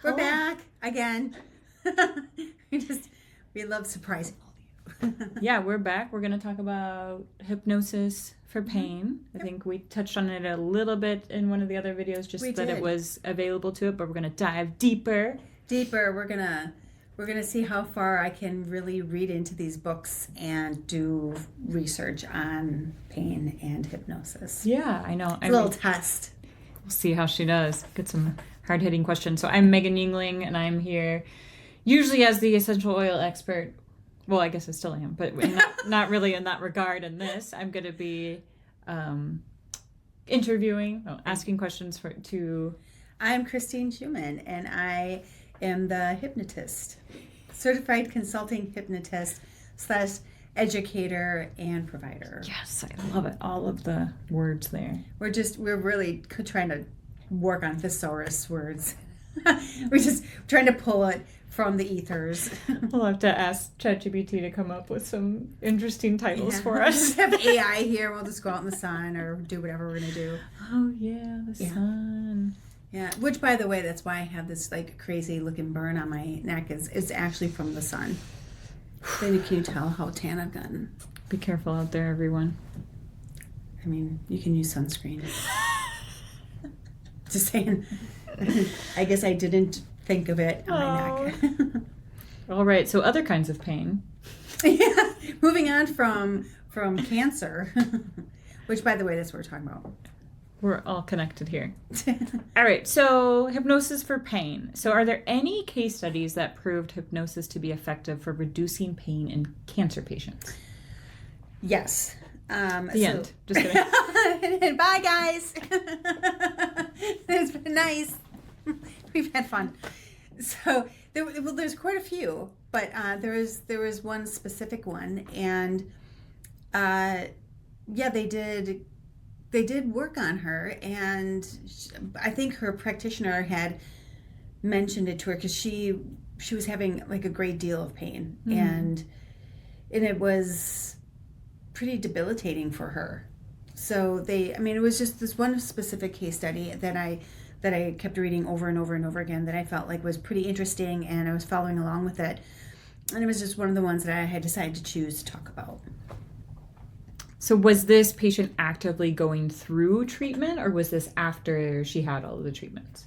We're back again. we love surprising all of you. Yeah, we're back. We're going to talk about hypnosis for pain. I think we touched on it a little bit in one of the other videos, just that it was available to it, but we're going to dive deeper. We're gonna see how far I can really read into these books and do research on pain and hypnosis. Yeah, I know. A little test. We'll see how she does. Get some hard-hitting questions. So I'm Megan Yingling, and I'm here usually as the essential oil expert. Well, I guess I still am, but not really in that regard in this. I'm going to be asking questions to... I'm Christine Schumann, and I am the hypnotist, certified consulting hypnotist / educator and provider. Yes, I love it. All of the words there. We're really trying to work on thesaurus words. We're just trying to pull it from the ethers. We'll have to ask ChatGPT to come up with some interesting titles for us. Just have AI here. We'll just go out in the sun or do whatever we're going to do. Oh, yeah, the sun. Yeah, which, by the way, that's why I have this like crazy looking burn on my neck. It's actually from the sun. Maybe can you tell how tan I've gotten? Be careful out there, everyone. I mean, you can use sunscreen. Just saying. I guess I didn't think of it on my neck. All right, so other kinds of pain. Yeah, moving on from cancer, which, by the way, that's what we're talking about. We're all connected here. All right, so hypnosis for pain. So are there any case studies that proved hypnosis to be effective for reducing pain in cancer patients? Yes. The end. Just kidding. Bye, guys. It's been nice. We've had fun. So there's quite a few, but there was one specific one, and they did work on her, and I think her practitioner had mentioned it to her because she was having like a great deal of pain, and it was pretty debilitating for her. So it was just this one specific case study that I kept reading over and over and over again that I felt like was pretty interesting, and I was following along with it, and it was just one of the ones that I had decided to choose to talk about. So was this patient actively going through treatment, or was this after she had all of the treatments?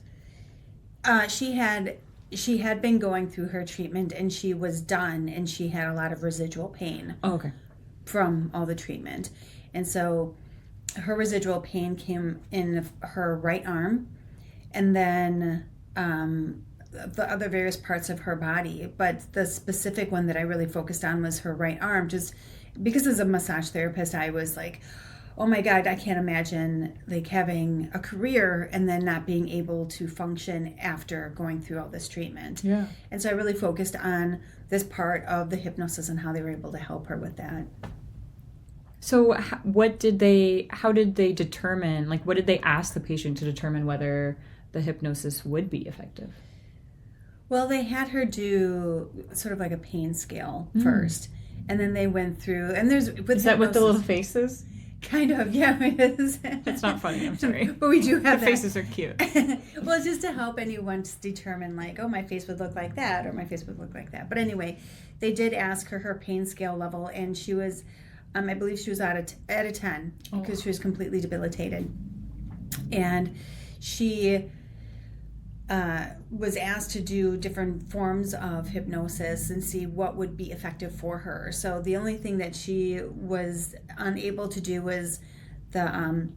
She had been going through her treatment, and she was done, and she had a lot of residual pain. Oh, okay. From all the treatment. And so her residual pain came in her right arm, and then the other various parts of her body. But the specific one that I really focused on was her right arm, just because as a massage therapist, I was like, oh my God, I can't imagine like having a career and then not being able to function after going through all this treatment. Yeah. And so I really focused on this part of the hypnosis and how they were able to help her with that. So how did they determine, like what did they ask the patient to determine whether the hypnosis would be effective? Well, they had her do sort of like a pain scale first. And then they went through, and is that with the little faces? Kind of, yeah. It is. It's not funny, I'm sorry. But we do have the faces are cute. Well, just to help anyone determine, like, oh, my face would look like that, or my face would look like that. But anyway, they did ask her pain scale level, and she was, I believe she was at a 10 because she was completely debilitated. And she was asked to do different forms of hypnosis and see what would be effective for her. So the only thing that she was unable to do was the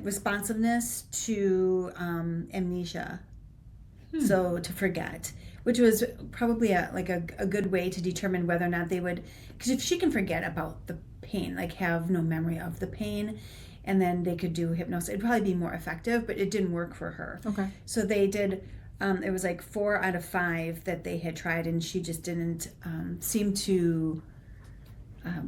responsiveness to amnesia, so to forget, which was probably a good way to determine whether or not they would, because if she can forget about the pain, like have no memory of the pain, and then they could do hypnosis, it'd probably be more effective, but it didn't work for her. Okay. So they did, it was like 4 out of 5 that they had tried, and she just didn't seem to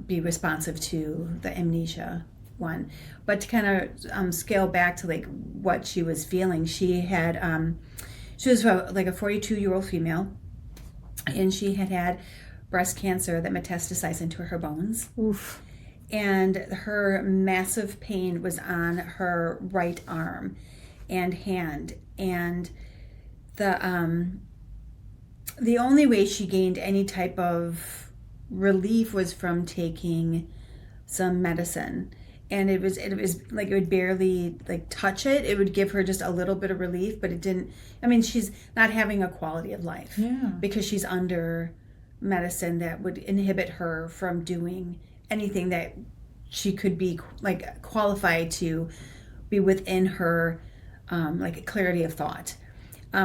be responsive to the amnesia one. But to kind of scale back to like what she was feeling, she was like a 42-year-old female, and she had breast cancer that metastasized into her bones. Oof. And her massive pain was on her right arm and hand. And the the only way she gained any type of relief was from taking some medicine, and it was like it would barely like touch it. It would give her just a little bit of relief, but it didn't. I mean, she's not having a quality of life because she's under medicine that would inhibit her from doing anything that she could be like qualified to be within her like clarity of thought.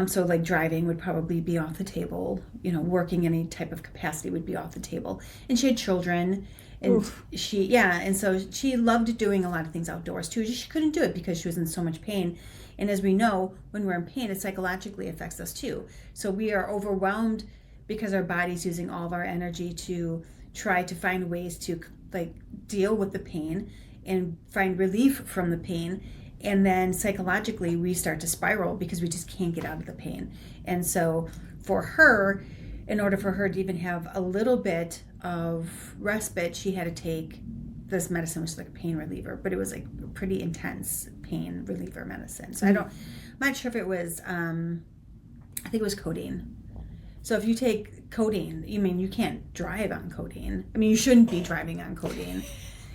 So like driving would probably be off the table, working any type of capacity would be off the table. And she had children, and Oof. and so she loved doing a lot of things outdoors too. She couldn't do it because she was in so much pain. And as we know, when we're in pain, it psychologically affects us too. So we are overwhelmed because our body's using all of our energy to try to find ways to like deal with the pain and find relief from the pain. And then psychologically we start to spiral because we just can't get out of the pain. And so for her, in order for her to even have a little bit of respite, she had to take this medicine, which is like a pain reliever, but it was like pretty intense pain reliever medicine. So I'm not sure if it was I think it was codeine. So if you take codeine, you can't drive on codeine. I mean, you shouldn't be driving on codeine,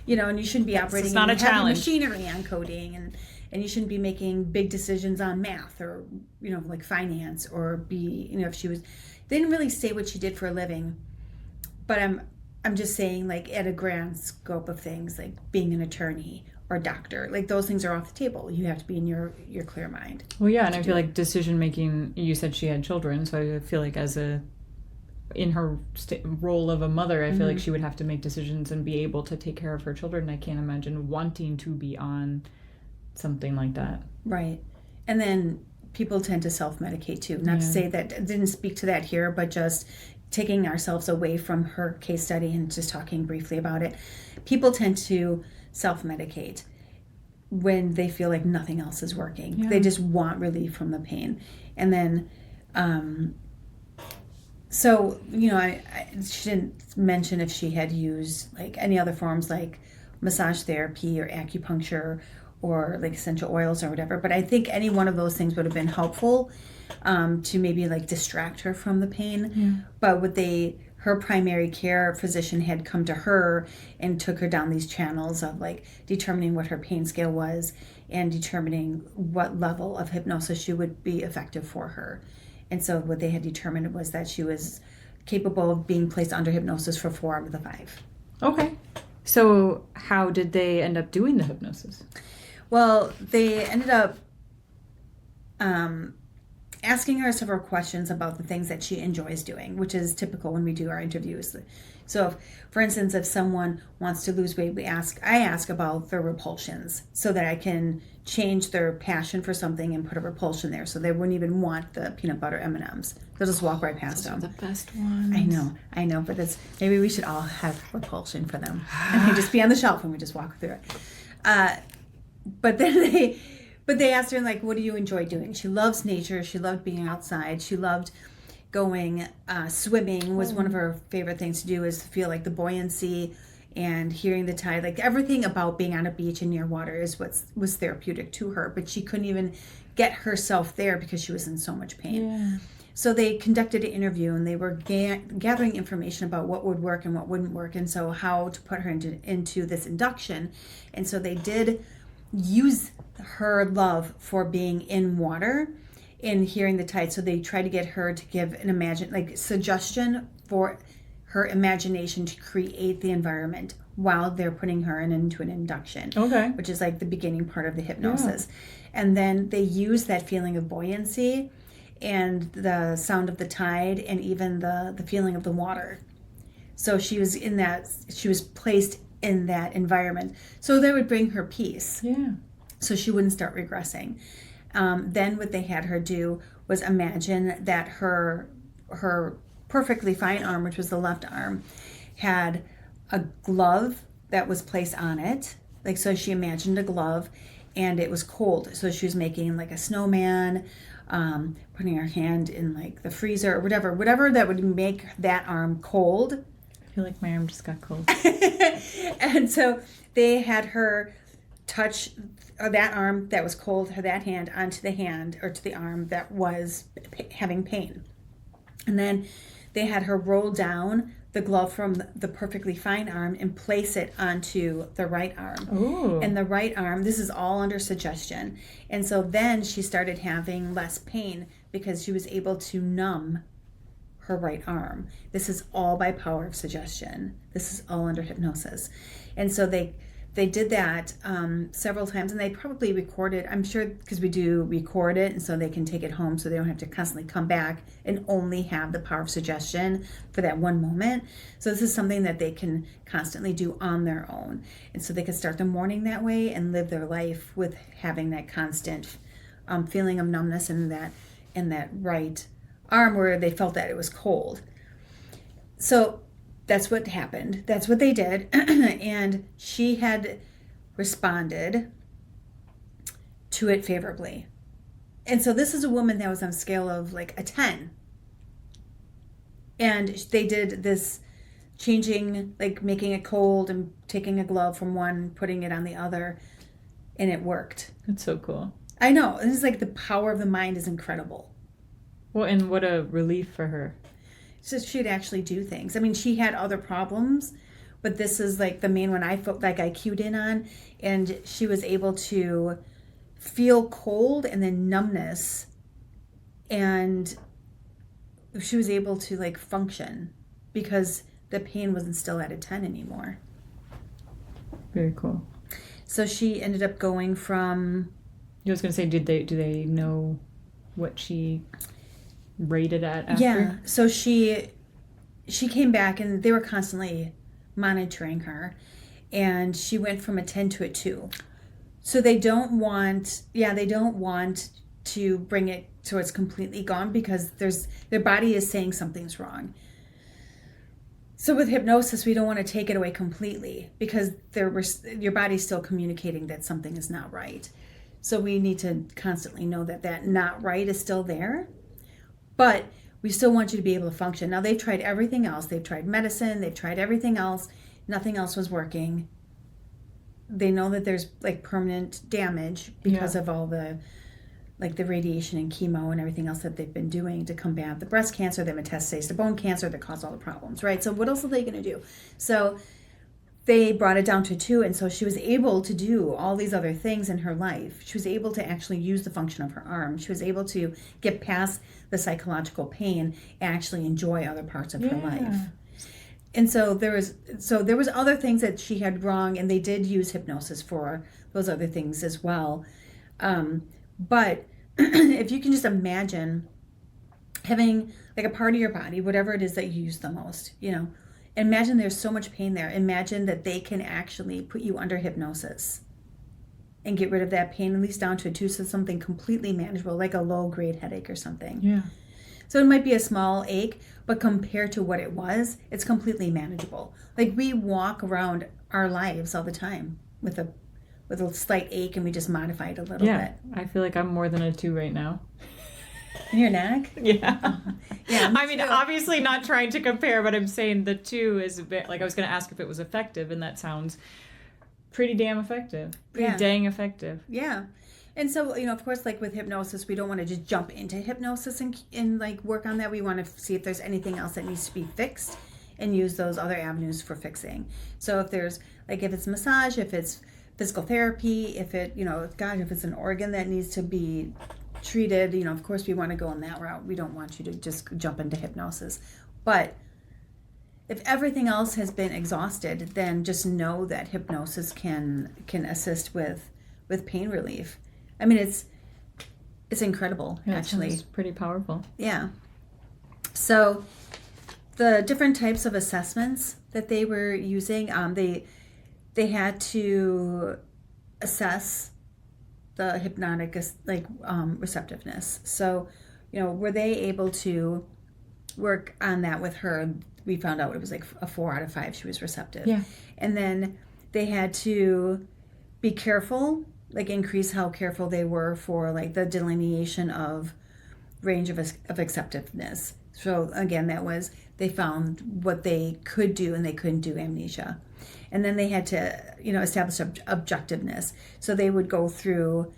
and you shouldn't be operating not a heavy challenge. machinery on codeine, and you shouldn't be making big decisions on math or, like finance, or be, if she was, they didn't really say what she did for a living, but I'm just saying, like, at a grand scope of things, like being an attorney or doctor, like those things are off the table. You have to be in your clear mind. Well, yeah, and I feel like decision making, you said she had children, so I feel like in her role of a mother, I feel like she would have to make decisions and be able to take care of her children. I can't imagine wanting to be on something like that. Right. And then people tend to self-medicate too. Not to say that, didn't speak to that here, but just taking ourselves away from her case study and just talking briefly about it. People tend to self-medicate when they feel like nothing else is working. Yeah. They just want relief from the pain. And then, so, she didn't mention if she had used like any other forms like massage therapy or acupuncture or like essential oils or whatever. But I think any one of those things would have been helpful to maybe like distract her from the pain. Yeah. But her primary care physician had come to her and took her down these channels of like determining what her pain scale was and determining what level of hypnosis she would be effective for her. And so what they had determined was that she was capable of being placed under hypnosis for 4 out of the 5. Okay. So how did they end up doing the hypnosis? Well, they ended up asking her several questions about the things that she enjoys doing, which is typical when we do our interviews. So, for instance, if someone wants to lose weight, I ask about their repulsions so that I can change their passion for something and put a repulsion there, so they wouldn't even want the peanut butter M&Ms. They'll just walk right past them. Those are the best ones. I know, but maybe we should all have repulsion for them, and they just be on the shelf and we just walk through it. But then they asked her, like, what do you enjoy doing? She loves nature. She loved being outside. She loved going swimming was one of her favorite things to do, is to feel like the buoyancy and hearing the tide. Like everything about being on a beach and near water is what was therapeutic to her, but she couldn't even get herself there because she was in so much pain. Yeah. So they conducted an interview, and they were gathering information about what would work and what wouldn't work, and so how to put her into this induction. And so they did use her love for being in water and hearing the tide. So they tried to get her to give an suggestion for her imagination to create the environment while they're putting her into an induction. Okay. Which is like the beginning part of the hypnosis. Yeah. And then they use that feeling of buoyancy and the sound of the tide and even the feeling of the water. So she was placed in that environment. So that would bring her peace. Yeah. So she wouldn't start regressing. Then what they had her do was imagine that her perfectly fine arm, which was the left arm, had a glove that was placed on it. Like, so she imagined a glove, and it was cold. So she was making like a snowman, putting her hand in like the freezer or whatever that would make that arm cold. I feel like my arm just got cold. And so they had her touch that arm that was cold, that hand onto the hand or to the arm that was having pain. And then they had her roll down the glove from the perfectly fine arm and place it onto the right arm. Ooh. And the right arm, this is all under suggestion. And so then she started having less pain because she was able to numb her right arm. This is all by power of suggestion. This is all under hypnosis. And so they did that several times, and they probably recorded, I'm sure, because we do record it, and so they can take it home so they don't have to constantly come back and only have the power of suggestion for that one moment. So this is something that they can constantly do on their own. And so they can start the morning that way and live their life with having that constant feeling of numbness in that right arm where they felt that it was cold. So that's what happened. That's what they did. And she had responded to it favorably. And so this is a woman that was on a scale of like a 10. And they did this changing, like making it cold and taking a glove from one, putting it on the other, and it worked. That's so cool. I know. This is like the power of the mind is incredible. Well, and what a relief for her. So she'd actually do things. I mean, she had other problems, but this is like the main one I felt like I cued in on. And she was able to feel cold and then numbness. And she was able to like function because the pain wasn't still at a 10 anymore. Very cool. So she ended up going from... I was going to say, do they know what she rated at after? Yeah, so she came back and they were constantly monitoring her, and she went from a 10 to a 2. So they don't want to bring it so it's completely gone because their body is saying something's wrong. So with hypnosis, we don't want to take it away completely because your body's still communicating that something is not right. So we need to constantly know that not right is still there. But we still want you to be able to function. Now, they've tried everything else. They've tried medicine. They've tried everything else. Nothing else was working. They know that there's like permanent damage because of all the radiation and chemo and everything else that they've been doing to combat the breast cancer, the metastases to bone cancer that cause all the problems, right? So what else are they going to do? So they brought it down to 2, and so she was able to do all these other things in her life. She was able to actually use the function of her arm. She was able to get past the psychological pain and actually enjoy other parts of her life. And so there was other things that she had wrong, and they did use hypnosis for those other things as well. But if you can just imagine having like a part of your body, whatever it is that you use the most, imagine there's so much pain there. Imagine that they can actually put you under hypnosis and get rid of that pain, at least down to a 2, so something completely manageable, like a low-grade headache or something. Yeah. So it might be a small ache, but compared to what it was, it's completely manageable. Like we walk around our lives all the time with a slight ache, and we just modify it a little bit. I feel like I'm more than a 2 right now. In your neck? Yeah. Yeah. I mean, obviously not trying to compare, but I'm saying the 2 is a bit, like I was going to ask if it was effective, and that sounds pretty damn effective. Pretty dang effective. Yeah. And so, of course, like with hypnosis, we don't want to just jump into hypnosis and like work on that. We want to see if there's anything else that needs to be fixed and use those other avenues for fixing. So if there's if it's massage, if it's physical therapy, if it's an organ that needs to be treated, of course we want to go in that route. We don't want you to just jump into hypnosis. But if everything else has been exhausted, then just know that hypnosis can assist with pain relief. I mean, it's incredible, actually. It's pretty powerful. Yeah. So the different types of assessments that they were using, they had to assess the hypnotic receptiveness. So, were they able to work on that with her? We found out it was like a 4 out of 5. She was receptive. Yeah. And then they had to be careful, increase how careful they were for the delineation of range of acceptiveness. So again, they found what they could do, and they couldn't do amnesia. And then they had to, establish objectiveness. So they would go through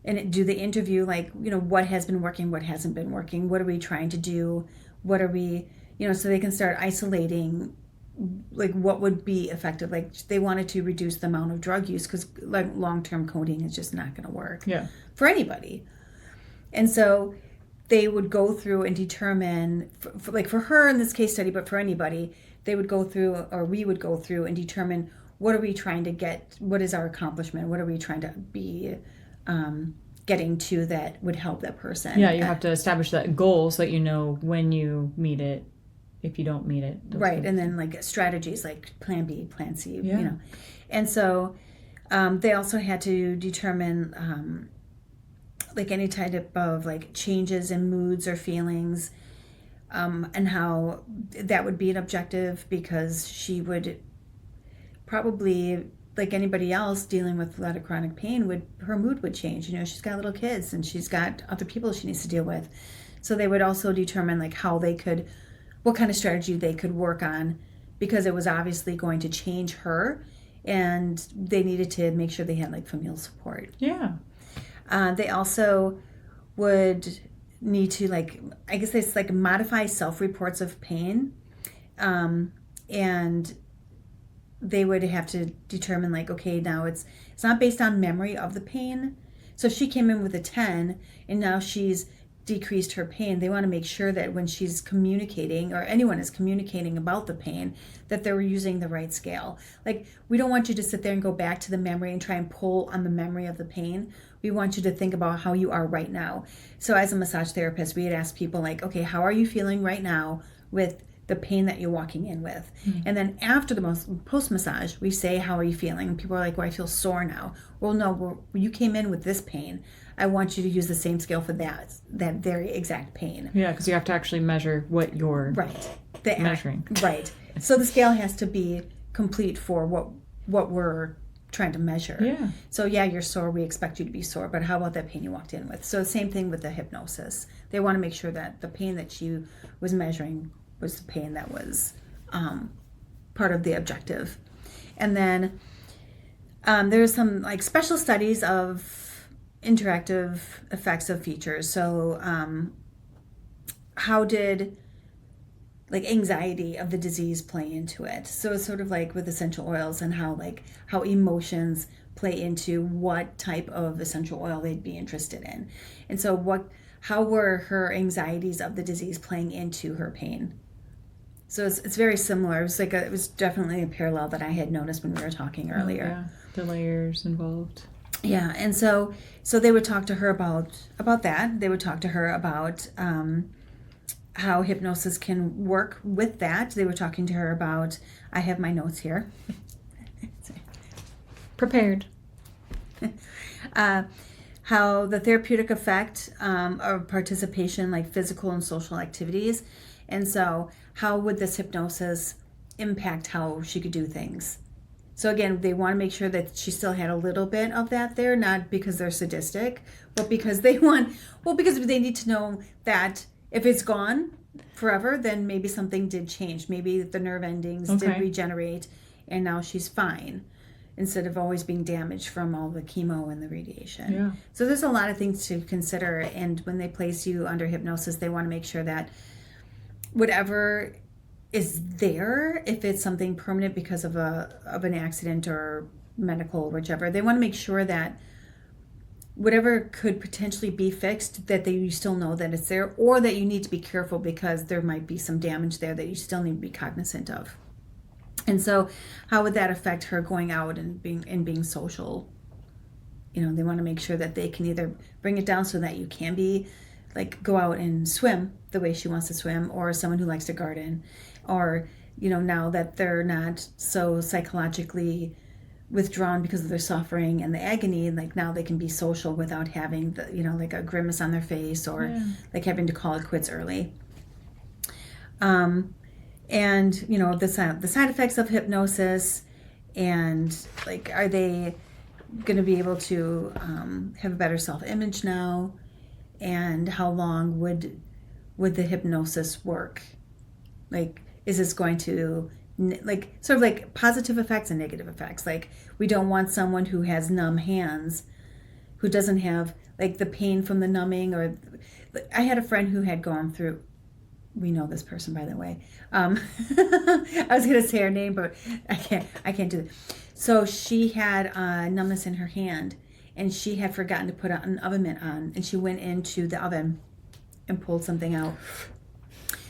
and do the interview, like, what has been working, what hasn't been working, what are we trying to do, what are we, so they can start isolating, like, what would be effective. Like, they wanted to reduce the amount of drug use because, like, long-term coding is just not going to work for anybody. And so they would go through and determine, for her in this case study, but for anybody, they would go through, or we would go through and determine, what are we trying to get, what is our accomplishment, what are we trying to be getting to that would help that person. Yeah, you have to establish that goal so that you know when you meet it, if you don't meet it. Right, and then like strategies like plan B, plan C, And so they also had to determine like any type of like changes in moods or feelings, and how that would be an objective, because she would probably, like anybody else dealing with a lot of chronic pain, her mood would change. She's got little kids and she's got other people she needs to deal with. So they would also determine like what kind of strategy they could work on, because it was obviously going to change her, and they needed to make sure they had like familial support. Yeah. They also would need to, like, I guess it's like modify self-reports of pain, and they would have to determine like, okay, now it's not based on memory of the pain. So if she came in with a 10 and now she's decreased her pain, they want to make sure that when she's communicating, or anyone is communicating about the pain, that they're using the right scale. Like, we don't want you to sit there and go back to the memory and try and pull on the memory of the pain. We want you to think about how you are right now. So as a massage therapist, we had asked people like, okay, how are you feeling right now with the pain that you're walking in with? Mm-hmm. And then after the post-massage, we say, how are you feeling? And people are like, well, I feel sore now. Well, no, you came in with this pain. I want you to use the same scale for that very exact pain. Yeah, because you have to actually measure what you're measuring. Right. So the scale has to be complete for what we're trying to measure. Yeah. So yeah, you're sore. We expect you to be sore, but how about that pain you walked in with? So the same thing with the hypnosis. They want to make sure that the pain that she was measuring was the pain that was part of the objective. And then there's some like special studies of interactive effects of features. So how did like anxiety of the disease play into it? So it's sort of like with essential oils, and how emotions play into what type of essential oil they'd be interested in. And so how were her anxieties of the disease playing into her pain? So it's very similar. It was definitely a parallel that I had noticed when we were talking earlier. Yeah, the layers involved. Yeah, and so they would talk to her about that. They would talk to her about how hypnosis can work with that. They were talking to her about, I have my notes here. Prepared. How the therapeutic effect of participation, like physical and social activities. And so how would this hypnosis impact how she could do things? So again, they want to make sure that she still had a little bit of that there, not because they're sadistic, but because because they need to know that if it's gone forever, then maybe something did change. Maybe the nerve endings did regenerate and now she's fine, instead of always being damaged from all the chemo and the radiation. Yeah. So there's a lot of things to consider. And when they place you under hypnosis, they want to make sure that whatever is there, if it's something permanent because of an accident or medical or whichever, they want to make sure that whatever could potentially be fixed, that you still know that it's there, or that you need to be careful because there might be some damage there that you still need to be cognizant of. And so how would that affect her going out and being social? They want to make sure that they can either bring it down so that you can be like go out and swim the way she wants to swim, or someone who likes to garden, or now that they're not so psychologically withdrawn because of their suffering and the agony, like now they can be social without having the like a grimace on their face, or like having to call it quits early. And the side effects of hypnosis, and like, are they going to be able to have a better self-image now, and how long would would the hypnosis work? Like, is this going to, like, sort of like positive effects and negative effects? Like, we don't want someone who has numb hands, who doesn't have, like, the pain from the numbing. Or I had a friend who had gone through, we know this person, by the way. I was going to say her name, but I can't do that. So she had numbness in her hand, and she had forgotten to put an oven mitt on, and she went into the oven and pulled something out.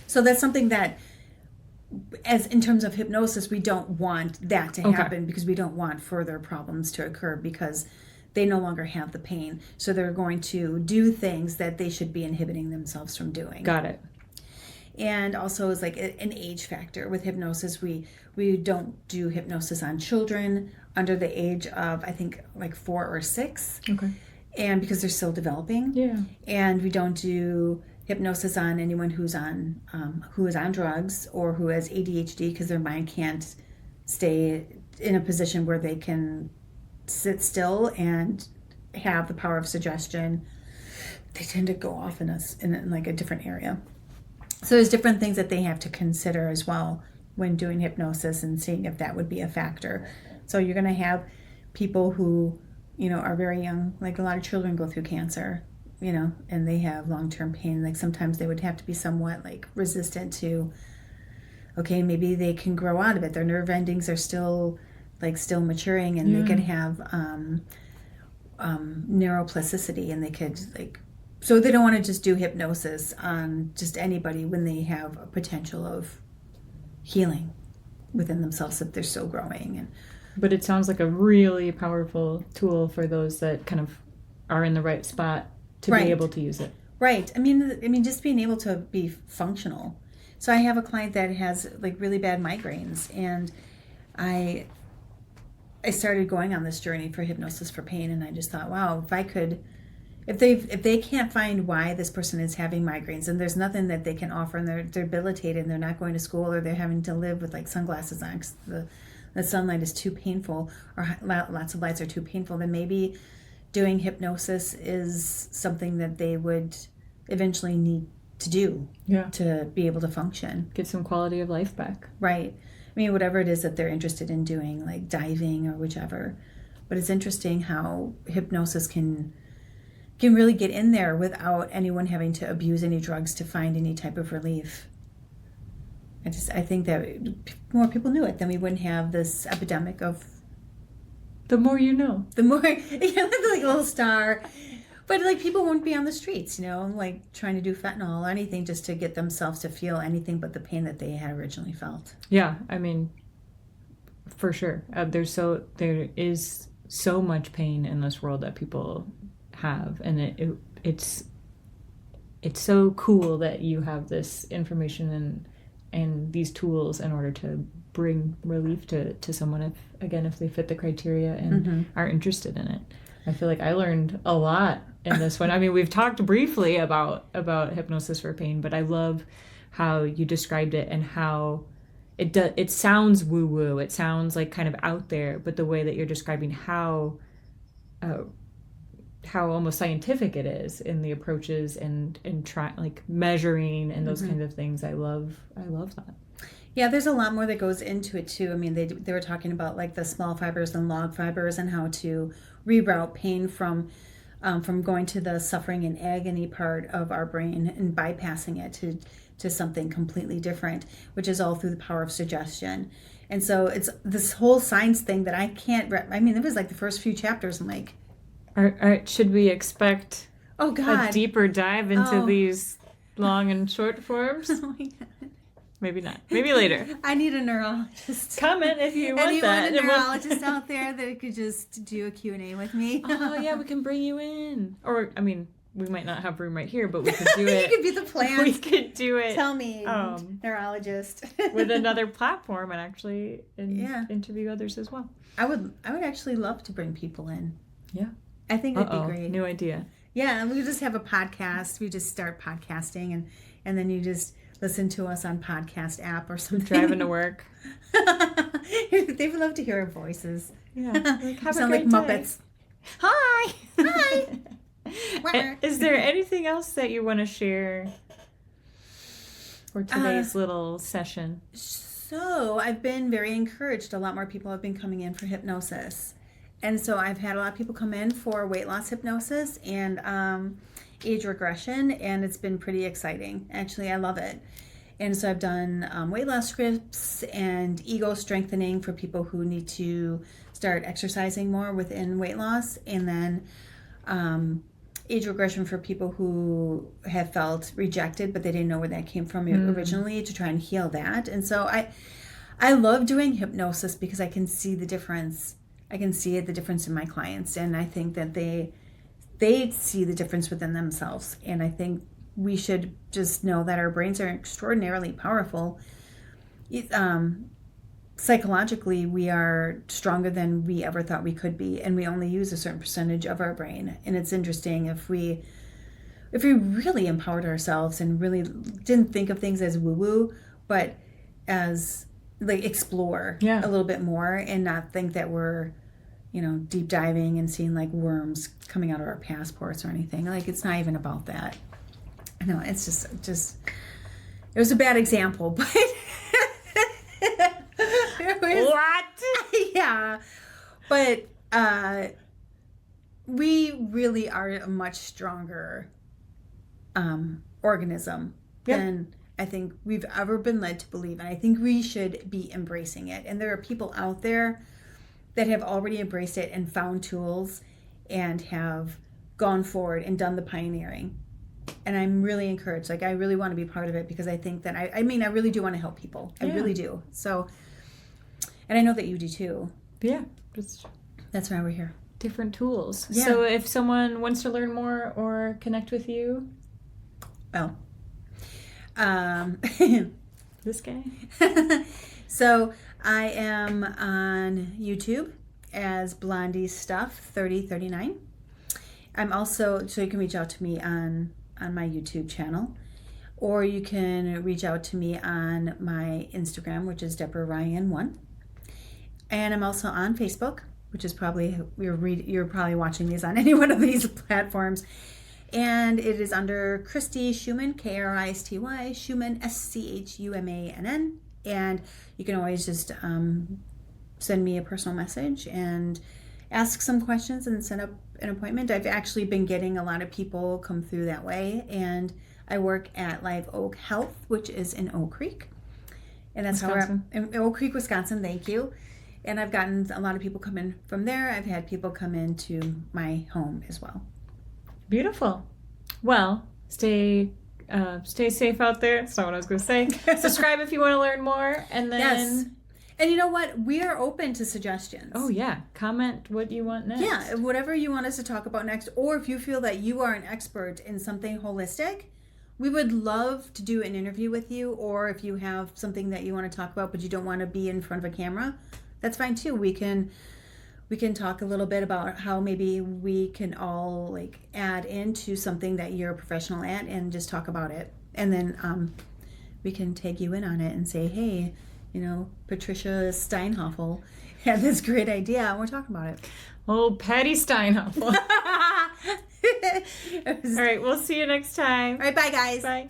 So that's something that, as in terms of hypnosis, we don't want that to happen, because we don't want further problems to occur, because they no longer have the pain. So they're going to do things that they should be inhibiting themselves from doing. Got it. And also, is like an age factor with hypnosis. We don't do hypnosis on children under the age of, I think, like 4 or 6. Okay. And because they're still developing. Yeah. And we don't do hypnosis on anyone who is on drugs or who has ADHD, because their mind can't stay in a position where they can sit still and have the power of suggestion. They tend to go off in like a different area. So there's different things that they have to consider as well when doing hypnosis and seeing if that would be a factor. So you're going to have people who, are very young, like a lot of children go through cancer, and they have long-term pain. Like sometimes they would have to be somewhat like resistant to, okay, maybe they can grow out of it. Their nerve endings are still maturing, and they could have neuroplasticity, and they could so they don't want to just do hypnosis on just anybody when they have a potential of healing within themselves if they're still growing. But it sounds like a really powerful tool for those that kind of are in the right spot to be able to use it. Right. I mean, just being able to be functional. So I have a client that has like really bad migraines, and I started going on this journey for hypnosis for pain, and I just thought, wow, if they can't find why this person is having migraines, and there's nothing that they can offer, and they're debilitated, and they're not going to school, or they're having to live with like sunglasses on because the sunlight is too painful, or lots of lights are too painful, then maybe doing hypnosis is something that they would eventually need to do to be able to function. Get some quality of life back. Right. I mean, whatever it is that they're interested in doing, like diving or whichever. But it's interesting how hypnosis can really get in there without anyone having to abuse any drugs to find any type of relief. I think that more people knew it, then we wouldn't have this epidemic of... The more you know. The more, like a little star. But like people wouldn't be on the streets, like trying to do fentanyl or anything just to get themselves to feel anything but the pain that they had originally felt. Yeah, I mean, for sure. There is so much pain in this world that people have, and it's so cool that you have this information and these tools in order to bring relief to someone if they fit the criteria and are interested in it. I feel like I learned a lot in this one. I mean, we've talked briefly about hypnosis for pain, but I love how you described it and how it sounds woo-woo. It sounds like kind of out there, but the way that you're describing how almost scientific it is in the approaches and like measuring and those kinds of things. I love that. Yeah, there's a lot more that goes into it too. I mean, they were talking about like the small fibers and log fibers and how to reroute pain from going to the suffering and agony part of our brain and bypassing it to something completely different, which is all through the power of suggestion. And so it's this whole science thing that I can't. I mean, it was like the first few chapters. I'm like, should we expect a deeper dive into these long and short forms? Oh my God. Maybe not. Maybe later. I need a neurologist. Comment if you want that. Anyone, a neurologist out there that could just do a Q&A with me. Oh, yeah, we can bring you in. Or, I mean, we might not have room right here, but we could do it. You could be the plant. We could do it. Tell me, neurologist. with another platform and actually interview others as well. I would actually love to bring people in. Yeah. I think it'd be great. New idea. Yeah, we just have a podcast. We just start podcasting and then you just listen to us on podcast app or something. Driving to work. They would love to hear our voices. Yeah. Like, have sound a like Muppets. Hi. Hi. Is there anything else that you want to share for today's little session? So I've been very encouraged. A lot more people have been coming in for hypnosis. And so I've had a lot of people come in for weight loss hypnosis and age regression, and it's been pretty exciting. Actually, I love it. And so I've done weight loss scripts and ego strengthening for people who need to start exercising more within weight loss, and then age regression for people who have felt rejected, but they didn't know where that came from originally, to try and heal that. And so I love doing hypnosis because I can see the difference. I can see the difference in my clients, and I think that they see the difference within themselves. And I think we should just know that our brains are extraordinarily powerful. Psychologically, we are stronger than we ever thought we could be, and we only use a certain percentage of our brain. And it's interesting if we really empowered ourselves and really didn't think of things as woo-woo, but as like explore a little bit more, and not think that we're, deep diving and seeing like worms coming out of our passports or anything. Like, it's not even about that. No, it's just it was a bad example, but What? Yeah, but we really are a much stronger organism than I think we've ever been led to believe, and I think we should be embracing it. And there are people out there that have already embraced it and found tools and have gone forward and done the pioneering. And I'm really encouraged. Like, I really want to be part of it, because I think that I really do want to help people. I really do. So, and I know that you do too. Yeah. Just that's why we're here. different tools. Yeah. So if someone wants to learn more or connect with you, Well, this guy. So I am on YouTube as Blondie Stuff 3039. I'm also, so you can reach out to me on my YouTube channel, or you can reach out to me on my Instagram, which is Deborah Ryan 1. And I'm also on Facebook, which is probably, you're probably watching these on any one of these platforms. And it is under Christy Schumann, Kristy, Schumann, Schumann. And you can always just send me a personal message and ask some questions and set up an appointment. I've actually been getting a lot of people come through that way. And I work at Live Oak Health, which is in Oak Creek. And that's Wisconsin. how in Oak Creek, Wisconsin, thank you. And I've gotten a lot of people come in from there. I've had people come into my home as well. Beautiful. Well, stay safe out there. That's not what I was going to say. Subscribe if you want to learn more. And then... Yes. And you know what? We are open to suggestions. Oh, yeah. Comment what you want next. Yeah, whatever you want us to talk about next. Or if you feel that you are an expert in something holistic, we would love to do an interview with you. Or if you have something that you want to talk about but you don't want to be in front of a camera, that's fine too. We can talk a little bit about how maybe we can all like add into something that you're a professional at and just talk about it. And then we can take you in on it and say, hey, Patricia Steinhoffel had this great idea and we're talking about it. Oh, Patty Steinhoffel. All right, we'll see you next time. All right, bye guys. Bye.